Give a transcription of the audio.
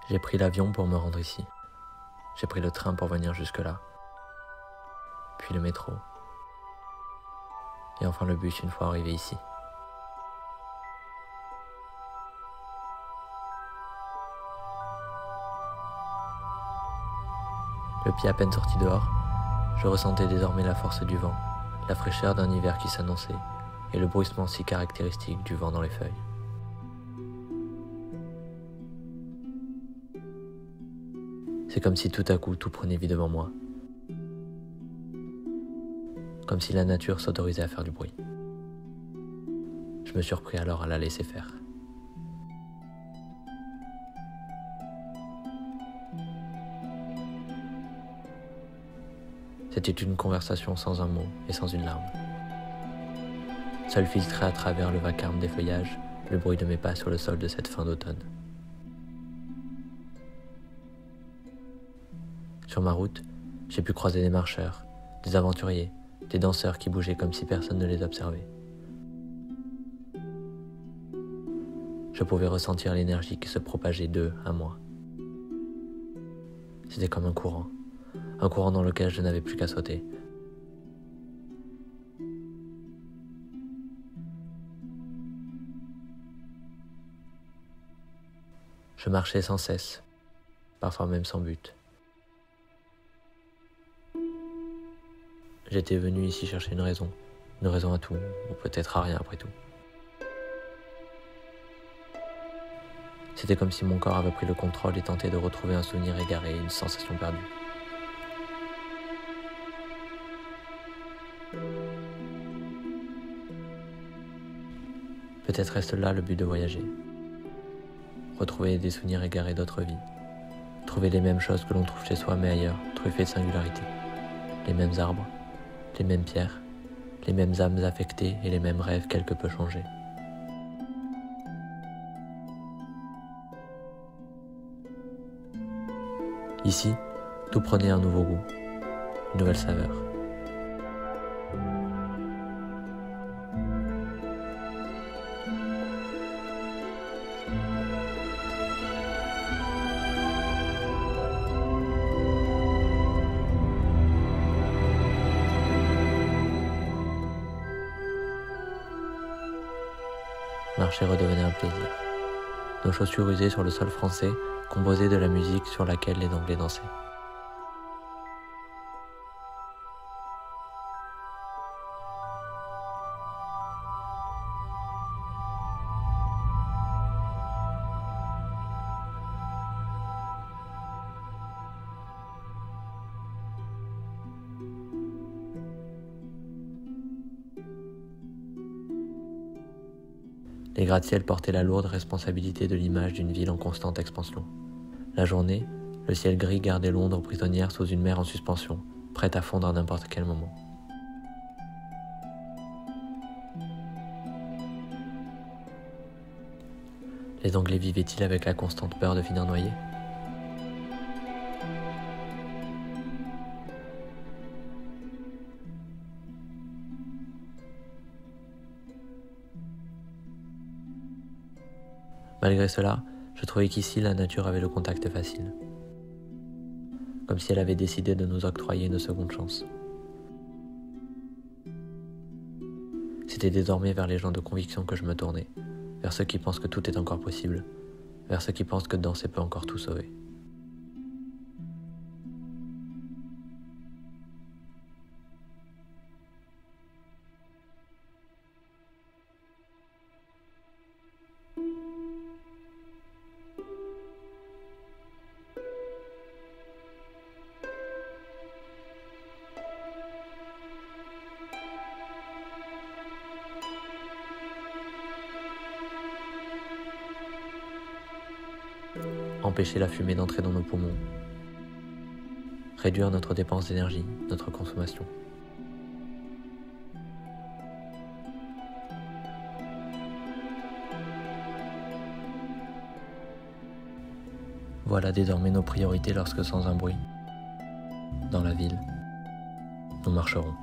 J'ai pris l'avion pour me rendre ici. J'ai pris le train pour venir jusque-là. Puis le métro. Et enfin le bus une fois arrivé ici. Le pied à peine sorti dehors, je ressentais désormais la force du vent, la fraîcheur d'un hiver qui s'annonçait et le bruissement si caractéristique du vent dans les feuilles. C'est comme si tout à coup tout prenait vie devant moi. Comme si la nature s'autorisait à faire du bruit. Je me surpris alors à la laisser faire. C'était une conversation sans un mot et sans une larme. Seul filtré à travers le vacarme des feuillages, le bruit de mes pas sur le sol de cette fin d'automne. Sur ma route, j'ai pu croiser des marcheurs, des aventuriers, des danseurs qui bougeaient comme si personne ne les observait. Je pouvais ressentir l'énergie qui se propageait d'eux à moi. C'était comme un courant dans lequel je n'avais plus qu'à sauter. Je marchais sans cesse, parfois même sans but. J'étais venu ici chercher une raison à tout, ou peut-être à rien après tout. C'était comme si mon corps avait pris le contrôle et tentait de retrouver un souvenir égaré, une sensation perdue. Peut-être reste là le but de voyager. Retrouver des souvenirs égarés d'autres vies. Trouver les mêmes choses que l'on trouve chez soi mais ailleurs, truffées de singularité. Les mêmes arbres, les mêmes pierres, les mêmes âmes affectées et les mêmes rêves quelque peu changés. Ici, tout prenait un nouveau goût, une nouvelle saveur. Marcher redevenait un plaisir. Nos chaussures usées sur le sol français composaient de la musique sur laquelle les Anglais dansaient. Les gratte-ciels portaient la lourde responsabilité de l'image d'une ville en constante expansion. La journée, le ciel gris gardait Londres prisonnière sous une mer en suspension, prête à fondre à n'importe quel moment. Les Anglais vivaient-ils avec la constante peur de finir noyés ? Malgré cela, je trouvais qu'ici la nature avait le contact facile. Comme si elle avait décidé de nous octroyer une seconde chance. C'était désormais vers les gens de conviction que je me tournais, vers ceux qui pensent que tout est encore possible, vers ceux qui pensent que danser peut encore tout sauver. Empêcher la fumée d'entrer dans nos poumons, réduire notre dépense d'énergie, notre consommation. Voilà désormais nos priorités lorsque sans un bruit, dans la ville, nous marcherons.